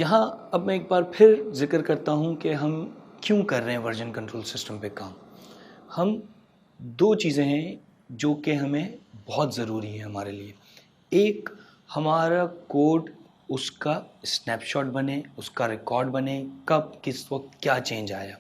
यहाँ अब मैं एक बार फिर जिक्र करता हूँ कि हम क्यों कर रहे हैं वर्जन कंट्रोल सिस्टम पे काम। हम दो चीज़ें हैं जो कि हमें बहुत ज़रूरी है हमारे लिए। एक, हमारा कोड उसका स्नैपशॉट बने, उसका रिकॉर्ड बने, कब किस वक्त क्या चेंज आया,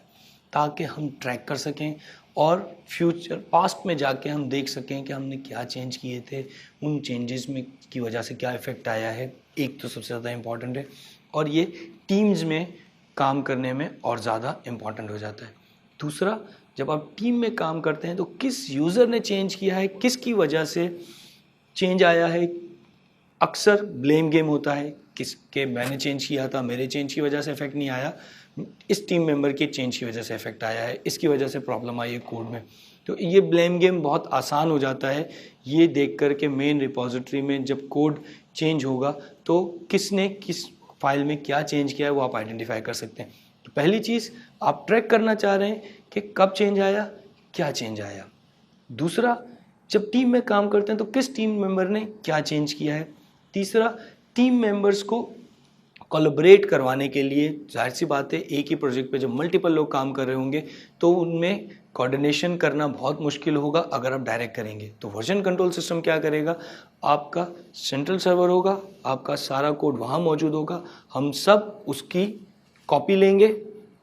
ताकि हम ट्रैक कर सकें और फ्यूचर पास्ट में जाके हम देख सकें कि हमने क्या चेंज किए थे, उन चेंजेस में की वजह से क्या इफ़ेक्ट आया है। एक तो सबसे ज़्यादा इम्पॉर्टेंट है और ये टीम्स में काम करने में और ज़्यादा इम्पॉर्टेंट हो जाता है। दूसरा, जब आप टीम में काम करते हैं तो किस यूज़र ने चेंज किया है, किसकी वजह से चेंज आया है। अक्सर ब्लेम गेम होता है, किसके मैंने चेंज किया था, मेरे चेंज की वजह से इफेक्ट नहीं आया, इस टीम मेंबर के चेंज की वजह से इफेक्ट आया है, इसकी वजह से प्रॉब्लम आई है कोड में। तो ये ब्लेम गेम बहुत आसान हो जाता है ये देख कर के मेन रिपोजिटरी में जब कोड चेंज होगा तो किसने किस फाइल में क्या चेंज किया है वो आप आइडेंटिफाई कर सकते हैं। तो पहली चीज़, आप ट्रैक करना चाह रहे हैं कि कब चेंज आया, क्या चेंज आया। दूसरा, जब टीम में काम करते हैं तो किस टीम मेंबर ने क्या चेंज किया है। तीसरा, टीम मेंबर्स को कोलैबोरेट करवाने के लिए, जाहिर सी बात है एक ही प्रोजेक्ट पे जब मल्टीपल लोग काम कर रहे होंगे तो उनमें कोऑर्डिनेशन करना बहुत मुश्किल होगा अगर आप डायरेक्ट करेंगे। तो वर्जन कंट्रोल सिस्टम क्या करेगा, आपका सेंट्रल सर्वर होगा, आपका सारा कोड वहाँ मौजूद होगा, हम सब उसकी कॉपी लेंगे,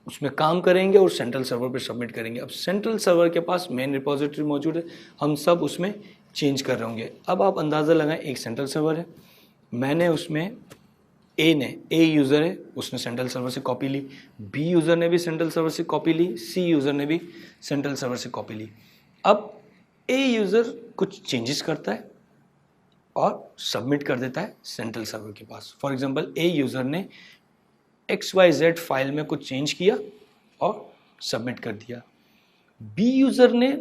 उसमें काम करेंगे और सेंट्रल सर्वर पे सबमिट करेंगे। अब सेंट्रल सर्वर के पास मेन रिपोजिटरी मौजूद है, हम सब उसमें चेंज कर रहे होंगे। अब आप अंदाज़ा लगाएं, एक सेंट्रल सर्वर है, मैंने उसमें ए यूज़र है, उसने सेंट्रल सर्वर से कॉपी ली, बी यूज़र ने भी सेंट्रल सर्वर से कॉपी ली, सी यूज़र ने भी सेंट्रल सर्वर से कॉपी ली। अब ए यूज़र कुछ चेंजेस करता है और सबमिट कर देता है सेंट्रल सर्वर के पास। फॉर एग्जांपल, ए यूज़र ने XYZ फाइल में कुछ चेंज किया और सबमिट कर दिया। बी यूज़र ने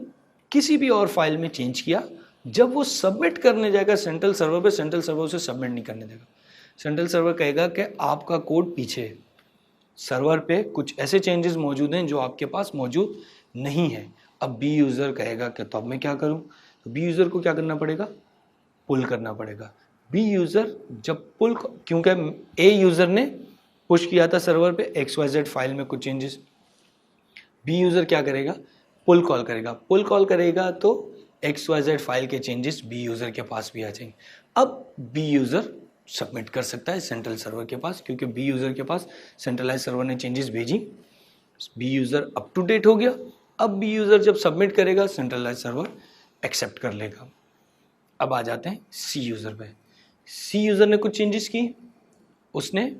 किसी भी और फाइल में चेंज किया, जब वो सबमिट करने जाएगा सेंट्रल सर्वर पे, सेंट्रल सर्वर उसे सबमिट नहीं करने देगा। सेंट्रल सर्वर कहेगा कि आपका कोड पीछे है, सर्वर पे कुछ ऐसे चेंजेस मौजूद हैं जो आपके पास मौजूद नहीं है। अब बी यूज़र कहेगा कि तो अब मैं क्या करूं, तो बी यूज़र को क्या करना पड़ेगा, पुल करना पड़ेगा। बी यूज़र जब पुल, क्योंकि ए यूज़र ने पुश किया था सर्वर पे XYZ फाइल में कुछ चेंजेस, बी यूज़र क्या करेगा, पुल कॉल करेगा। पुल कॉल करेगा तो XYZ फाइल के चेंजेस बी यूज़र के पास भी आ जाएंगे। अब बी यूज़र सबमिट कर सकता है सेंट्रल सर्वर के पास, क्योंकि बी यूज़र के पास सेंट्रलाइज सर्वर ने चेंजेस भेजी, B user up to date हो गया। अब बी यूज़र जब सबमिट करेगा सेंट्रलाइज सर्वर एक्सेप्ट कर लेगा। अब आ जाते हैं सी यूज़र पे। सी यूज़र ने कुछ चेंजेस की, उसने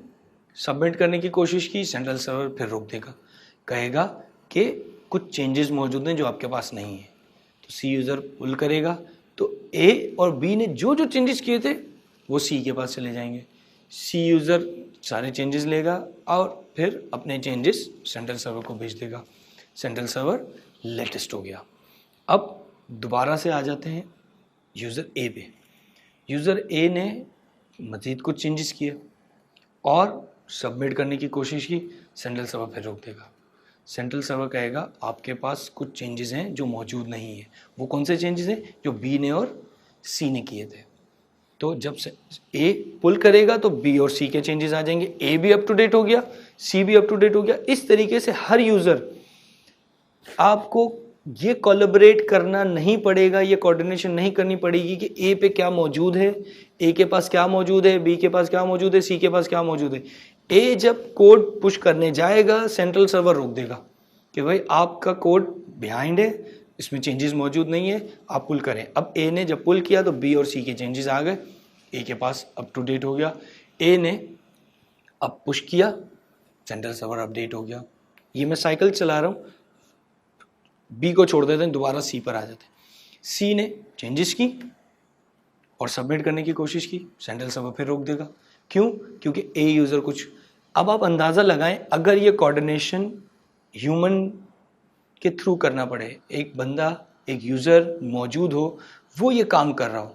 सबमिट करने की कोशिश की, सेंट्रल सर्वर फिर रोक देगा, कहेगा कि कुछ चेंजेस मौजूद हैं जो आपके पास नहीं है। तो सी यूज़र पुल करेगा तो ए और बी ने जो जो चेंजेस किए थे वो सी के पास चले जाएंगे। सी यूज़र सारे चेंजेस लेगा और फिर अपने चेंजेस सेंट्रल सर्वर को भेज देगा। सेंट्रल सर्वर लेटेस्ट हो गया। अब दोबारा से आ जाते हैं यूज़र ए पे। यूज़र ए ने मज़ीद कुछ चेंजेस किए और सबमिट करने की कोशिश की, सेंट्रल सर्वर फिर रोक देगा। सेंट्रल सर्वर कहेगा आपके पास कुछ चेंजेस हैं जो मौजूद नहीं है। वो कौन से चेंजेस हैं, जो बी ने और सी ने किए थे। तो जब से ए पुल करेगा तो बी और सी के चेंजेस आ जाएंगे, ए भी अप टू डेट हो गया, सी भी अप टू डेट हो गया। इस तरीके से हर यूज़र, आपको ये कोलैबोरेट करना नहीं पड़ेगा, ये कोऑर्डिनेशन नहीं करनी पड़ेगी कि ए पे क्या मौजूद है, ए के पास क्या मौजूद है, बी के पास क्या मौजूद है, सी के पास क्या मौजूद है। ए जब कोड पुश करने जाएगा सेंट्रल सर्वर रोक देगा कि भाई आपका कोड बिहाइंड है, इसमें चेंजेस मौजूद नहीं है, आप पुल करें। अब ए ने जब पुल किया तो बी और सी के चेंजेस आ गए, ए के पास अप टू डेट हो गया। ए ने अब पुश किया, सेंट्रल सर्वर अपडेट हो गया। ये मैं साइकिल चला रहा हूँ, बी को छोड़ देते हैं, दोबारा सी पर आ जाते हैं। सी ने चेंजेस की और सबमिट करने की कोशिश की, सेंट्रल सर्वर फिर रोक देगा। क्यों, क्योंकि ए यूज़र कुछ। अब आप अंदाज़ा लगाएं, अगर ये कोऑर्डिनेशन ह्यूमन के थ्रू करना पड़े, एक बंदा, एक यूज़र मौजूद हो, वो ये काम कर रहा हो,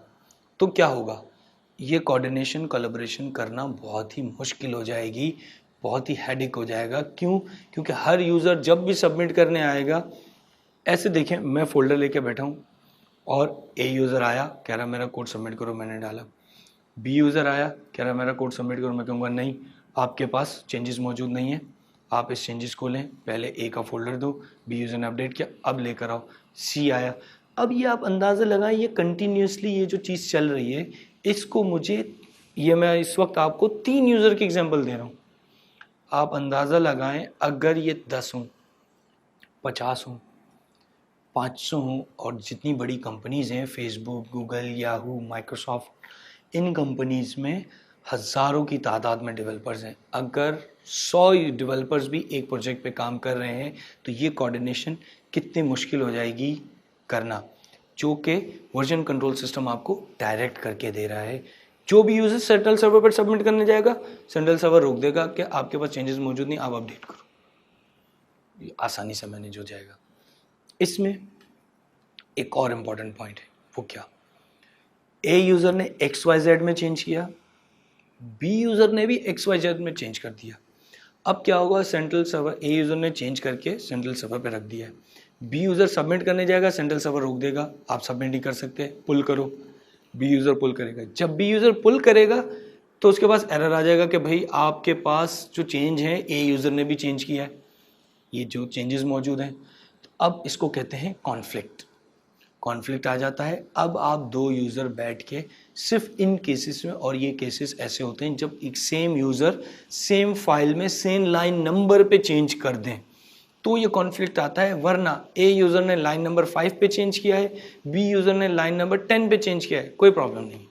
तो क्या होगा, ये कोऑर्डिनेशन कोलैबोरेशन करना बहुत ही मुश्किल हो जाएगी, बहुत ही हेडेक हो जाएगा। क्यों, क्योंकि हर यूज़र जब भी सबमिट करने आएगा, ऐसे देखें मैं फोल्डर लेके बैठा हूँ और ए यूज़र आया, कह रहा मेरा कोड सबमिट करो, मैंने डाला। बी यूज़र आया, कह रहा मेरा कोड सबमिट करो, मैं कहूँगा नहीं, आपके पास चेंजेस मौजूद नहीं है, आप इस चेंजेस को लें, पहले ए का फोल्डर दो, बी यूज़र ने अपडेट किया, अब लेकर आओ, सी आया। अब ये आप अंदाज़ा लगाएं, ये कंटिन्यूसली ये जो चीज़ चल रही है, इसको मुझे, ये मैं इस वक्त आपको 3 यूज़र की एग्जांपल दे रहा हूँ। आप अंदाज़ा लगाएं, अगर ये 10 हों, 50 हों, 500 हों, और जितनी बड़ी कंपनीज़ हैं, फेसबुक, गूगल, याहू, माइक्रोसॉफ्ट, इन कंपनीज़ में हज़ारों की तादाद में डेवलपर्स हैं। अगर 100 डेवलपर्स भी एक प्रोजेक्ट पे काम कर रहे हैं तो ये कोऑर्डिनेशन कितनी मुश्किल हो जाएगी करना, जो कि वर्जन कंट्रोल सिस्टम आपको डायरेक्ट करके दे रहा है। जो भी यूज़र सेंट्रल सर्वर पर सबमिट करने जाएगा, सेंट्रल सर्वर रोक देगा कि आपके पास चेंजेस मौजूद नहीं, आप अपडेट करो, ये आसानी से मैनेज हो जाएगा। इसमें एक और इम्पॉर्टेंट पॉइंट है, वो क्या, ए यूज़र ने XYZ में चेंज किया, बी यूज़र ने भी XYZ में चेंज कर दिया। अब क्या होगा, सेंट्रल सर्वर, ए यूज़र ने चेंज करके सेंट्रल सर्वर पे रख दिया है, बी यूज़र सबमिट करने जाएगा, सेंट्रल सर्वर रोक देगा, आप सबमिट नहीं कर सकते, पुल करो, बी यूज़र पुल करेगा। जब बी यूज़र पुल करेगा तो उसके पास एरर आ जाएगा कि भाई आपके पास जो चेंज है ए यूज़र ने भी चेंज किया है, ये जो चेंजेस मौजूद हैं। तो अब इसको कहते हैं कॉन्फ्लिक्ट आ जाता है। अब आप 2 यूज़र बैठ के सिर्फ इन केसेस में, और ये केसेस ऐसे होते हैं जब एक सेम यूज़र सेम फाइल में सेम लाइन नंबर पे चेंज कर दें तो ये कॉन्फ्लिक्ट आता है। वरना ए यूज़र ने लाइन नंबर 5 पे चेंज किया है, बी यूज़र ने लाइन नंबर 10 पे चेंज किया है, कोई प्रॉब्लम नहीं।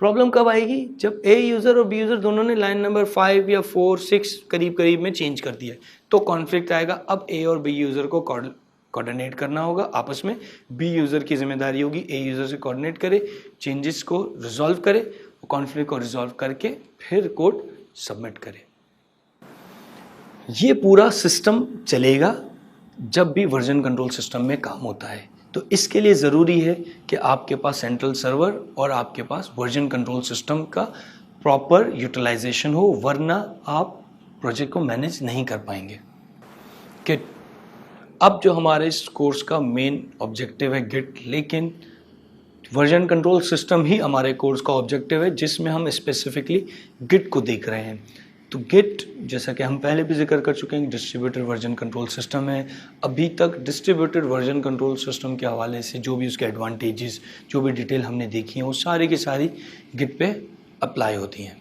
प्रॉब्लम कब आएगी, जब ए यूज़र और बी यूज़र दोनों ने लाइन नंबर 5 या 4, 6 करीब में चेंज कर दिया है, तो कॉन्फ्लिक्ट आएगा। अब ए और बी यूज़र को कोऑर्डिनेट करना होगा आपस में, बी यूज़र की जिम्मेदारी होगी ए यूज़र से कोऑर्डिनेट करे, चेंजेस को रिजॉल्व करे, कॉन्फ्लिक्ट को रिजॉल्व करके फिर कोड सबमिट करे। ये पूरा सिस्टम चलेगा जब भी वर्जन कंट्रोल सिस्टम में काम होता है। तो इसके लिए ज़रूरी है कि आपके पास सेंट्रल सर्वर और आपके पास वर्जन कंट्रोल सिस्टम का प्रॉपर यूटिलाइजेशन हो, वरना आप प्रोजेक्ट को मैनेज नहीं कर पाएंगे। गिट, अब जो हमारे इस कोर्स का मेन ऑब्जेक्टिव है गिट, लेकिन वर्जन कंट्रोल सिस्टम ही हमारे कोर्स का ऑब्जेक्टिव है, जिसमें हम स्पेसिफिकली गिट को देख रहे हैं। तो गिट, जैसा कि हम पहले भी जिक्र कर चुके हैं, डिस्ट्रीब्यूटेड वर्जन कंट्रोल सिस्टम है। अभी तक डिस्ट्रीब्यूटेड वर्जन कंट्रोल सिस्टम के हवाले से जो भी उसके एडवांटेजेस, जो भी डिटेल हमने देखी है, वो सारी की सारी गिट पे अप्लाई होती हैं।